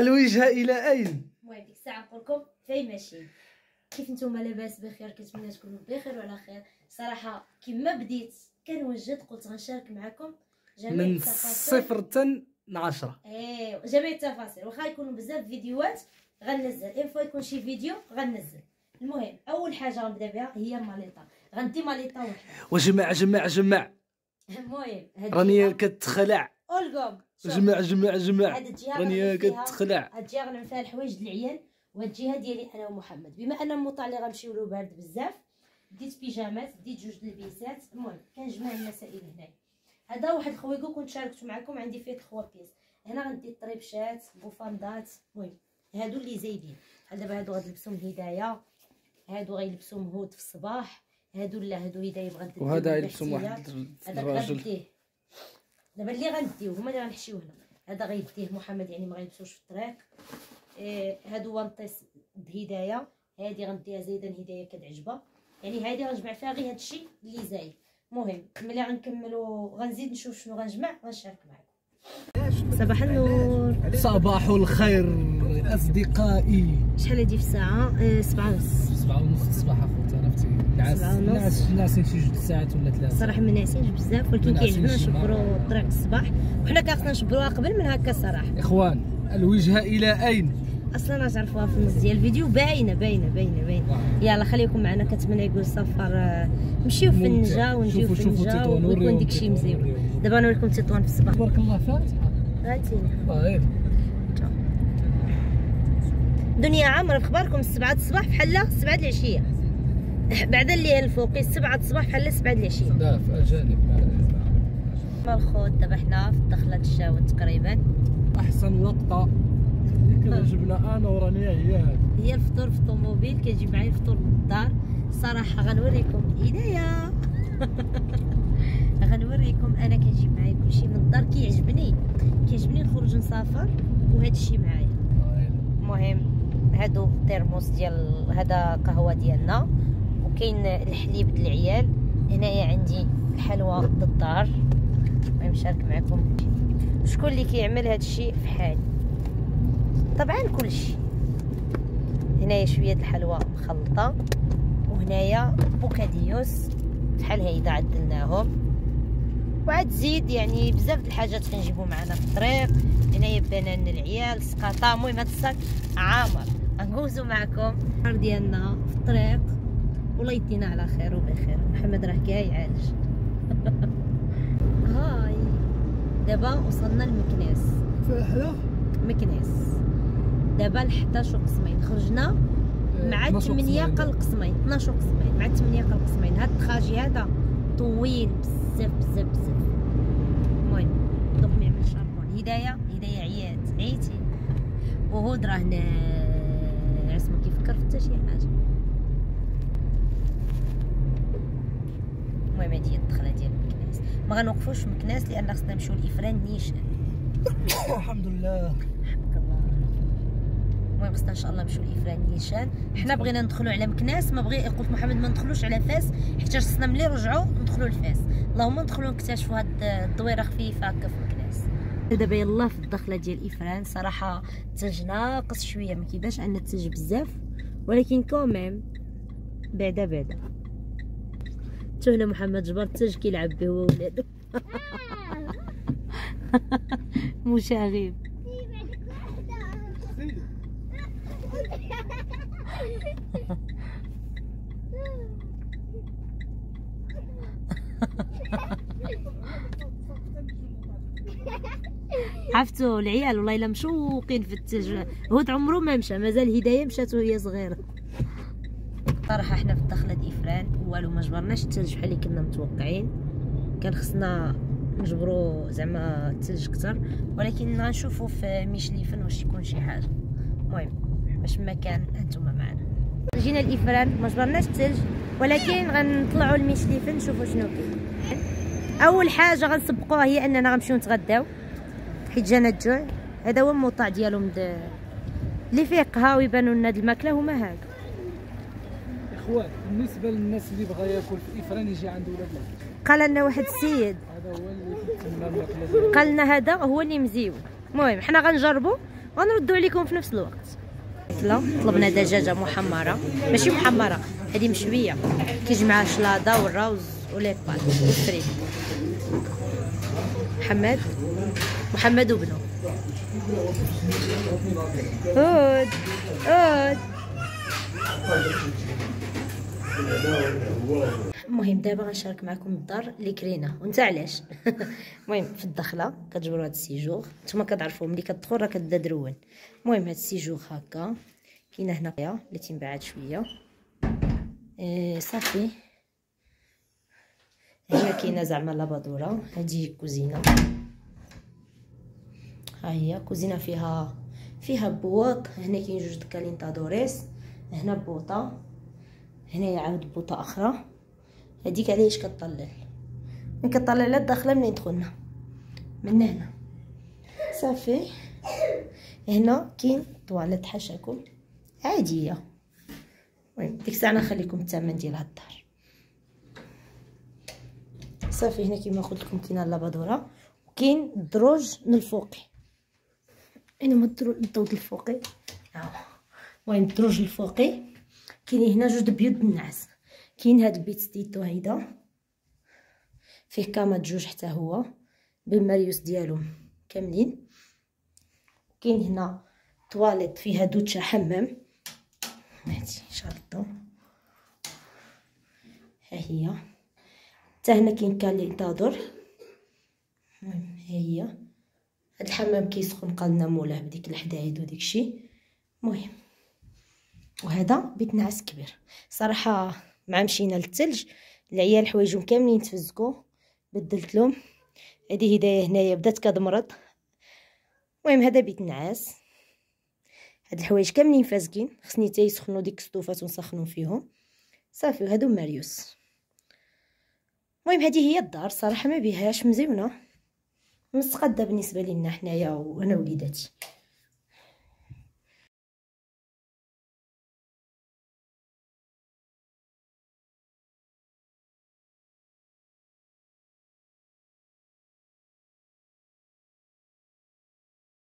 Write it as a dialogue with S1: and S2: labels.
S1: الوجهة إلى أين؟
S2: المهم ديك الساعة نقول لكم فين ماشيين. كيف نتوما لاباس بخير؟ كنتمنى تكونوا بخير وعلى خير. صراحة كما بديت كنوجد قلت غنشارك معكم جميع
S1: من
S2: التفاصيل
S1: 0 حتى 10.
S2: جميع التفاصيل، واخا يكونوا بزاف فيديوهات غننزل، فوا يكون شي فيديو غننزل. المهم اول حاجه غنبدا بها هي ماليطا، غندي ماليطا وحده.
S1: وجمع جمع جمع
S2: المهم
S1: راني كتخلع.
S2: اولكم
S1: جمع جمع جمع
S2: هاد الجهه
S1: راني كتخلع.
S2: هاد الجهه غنعمل فيها الحوايج د العيال، وهاد الجهه ديالي انا ومحمد. بما ان موطا اللي غنمشيو له بارد بزاف، ديت بيجامات، ديت جوج البيسات. المهم كنجمع المسائل هنايا. هذا واحد الخويكو كنت شاركت معكم، عندي فيه 3 بيس. هنا غندي الطريبشات بوفاندات. المهم هادو اللي زايدين بحال دابا هادو غتلبسهم هدايا، هادو غيلبسهم هود في الصباح، هادو لا هادو هدايا بغات دير
S1: وهذا غيلبسهم واحد الراجل.
S2: دابا اللي غنديو هما اللي غنحشيو هنا. هذا غيديه محمد يعني ما غيلبسوش في الطريق. هادو وانطيس هدايا، هادي غنديها زايده هدايا كتعجبها، يعني هادي غنجمع فيها غير هادشي اللي زايد. المهم ملي غنكملوا غنزيد نشوف شنو غنجمع غنشارك معكم. صباح النور.
S1: صباح الخير اصدقائي.
S2: شحال هادي في الساعه؟ 7:30.
S1: 7:30 الصباح اخوتي. عرفتي ناعسين شي 2 ساعات ولا 3.
S2: صراحه ما ناعسينش بزاف، ولكن كيعجبنا نشبروا الطريق الصباح، وحنا كنخصنا نشبروها قبل من هكا صراحه.
S1: اخوان الوجهه الى اين؟
S2: اصلا غتعرفوها في النص ديال الفيديو، باينه. يلا خليكم معنا. كنتمنى يقول السفر نمشيو في النجا ونجيو في النجا ويكون داكشي مزيون. دابا نوريكم تطوان في الصباح.
S1: تبارك الله فاتحه.
S2: هاتينا
S1: غير
S2: الدنيا عامره. في اخباركم 7 الصباح بحال 7 العشيه، بعد الليل الفوقي 7 الصباح بحال 7 العشيه.
S1: لا في اجانب
S2: الخوت. دابا حنا في الدخله الشاون تقريبا.
S1: احسن لقطه اللي كنعجبنا انا ورانيا هي
S2: الفطور في الطوموبيل. كيجي معايا الفطور من الدار. صراحه غنوريكم هدايا غنوريكم انا كنجيب معايا كلشي من الدار. كيعجبني نخرج نسافر وهذا الشيء معايا. المهم هادو الترموس ديال هذا قهوه ديالنا، وكاين الحليب ديال العيال. هنايا عندي الحلوى د الدار. المهم نشارك معكم شكون اللي كيعمل هذا الشيء في حالي. طبعا كلشي. هنايا شويه الحلوى مخلطه، وهنايا بوكاديوس بحال هيدا عدلناهم، وعاد زيد يعني بزاف د الحاجات كنجيبو معنا في الطريق. هنايا بنان العيال، سقاطه. المهم هاد الصاك عامر. غنجوزو معكم النهار ديالنا في الطريق، والله يدينا على خير وبخير. محمد راه كاع يعالج هاي دابا وصلنا لمكناس.
S1: فاحنا
S2: مكناس دابا ل 11 قسمين. خرجنا مع 8 قل قسمين، 12 قسمين مع 8 قل قسمين. هاد التراجي هذا طويل بزاف. المهم دوك نعمل شاربون. هدايا عيات عيتي، وهود راه ناعس ما كيفكر في حتى شي حاجه. المهم هادي هي الدخله ديال مكناس. ما غنوقفوش في مكناس لان خصنا نمشيو لإفران نيشان.
S1: الحمد لله.
S2: المهم خصنا ان شاء الله نمشيو لإفران نيشان. حنا بغينا ندخلوا على مكناس، ما بغي قلت محمد ما ندخلوش على فاس حيت خصنا ملي نرجعوا ندخلوا لفاس. اللهم ندخلوا نكتشفوا هاد الدويره خفيفه هكا في مكناس. دابا يلاه في الدخله ديال إفران. صراحه الثلج ناقص شويه، ما كيبانش عندنا الثلج بزاف، ولكن كوميم بعدا هنا محمد جبر الثلج كيلعب به هو وولادو مشاغب. عرفتوا العيال والله الا مشوقين في الثلج. هود عمره ما مشى، مازال هدايا مشات وهي صغيره. صراحه حنا في الدخله ديال إفران والو ما جبرناش الثلج بحال اللي كنا متوقعين. كان خصنا نجبروا زعما الثلج كتر، ولكن غنشوفوا في ميشليفن واش يكون شي حاجه. المهم باش ما كان انتم معنا. جينا لإفران ما جبرناش الثلج، ولكن غنطلعوا لميشليفن نشوفوا شنو كاين. اول حاجه غنسبقوها هي اننا غنمشيو نتغداو حيت جانا الجوع. هذا هو الموطع ديالهم اللي فيه قهاوي بانوا لنا د الماكله هما هادو.
S1: اخوان بالنسبه للناس اللي بغا ياكل في إفران يجي عند ولاد
S2: قال لنا واحد السيد،
S1: هذا هو اللي تما الماكله،
S2: قال لنا هذا هو اللي مزيون. المهم حنا غنجربوا غنردو عليكم في نفس الوقت. طلبنا دجاجه محمره، ماشي محمره، هذه مشويه كيجي معها الشلاضه والروز ولي بات والفريت. محمد وبنو هود المهم دابا غنشارك معكم الدار اللي كرينا وانت علاش. المهم في الدخله كتجبروا هاد السيجور، نتوما كتعرفوا ملي كتدخل راه كتبدا درون. المهم هاد السيجور هكا كاينه هنا اللي تنبعد شويه. صافي هنا كاينه زعما لابادوره. هادي كوزينه، ها هي كوزينه فيها بواط. هنا كاين جوج كالينتادوريس، هنا بوطه، هنا يعاود بوطه اخرى. هذيك علاش كطلع للداخله منين دخلنا من هنا. صافي هنا كاين طواليت حاشاكم عاديه. المهم ديك الساعه نخليكم الثمن ديال هاد الدار. صافي هنا كيما قلت لكم كاينه اللابادوره وكاين الدروج من الفوقي. اين هما الدروج الفوقي؟ المهم الدروج الفوقي كاينين هنا جوج بيوت النعاس. كاين هاد البيت ستيتو هيدا فيه كامات جوج حتى هو بالماريوس ديالهم كاملين. كاين هنا طواليت فيها دوتشا حمام، هادي شارطو ها هي. حتى هنا كاين كالينتادور. المهم ها هي هاد الحمام كيسخن قالنا مولاه بديك الحدايد وديكشي. المهم وهذا بيت نعاس كبير صراحه. مع مشينا للثلج العيال حوايجهم كاملين تفزكوا، بدلت لهم. هذه هدايا هنايا بدات كتمرض. المهم هذا بيت نعاس، هاد الحوايج كاملين فازكين، خصني حتى يسخنوا ديك السطوفات ونسخنوا فيهم. صافي وهادو ماريوس. المهم هذه هي الدار صراحه ما بيهاش مزيونه مستقده بالنسبه لينا حنايا وانا وليداتي.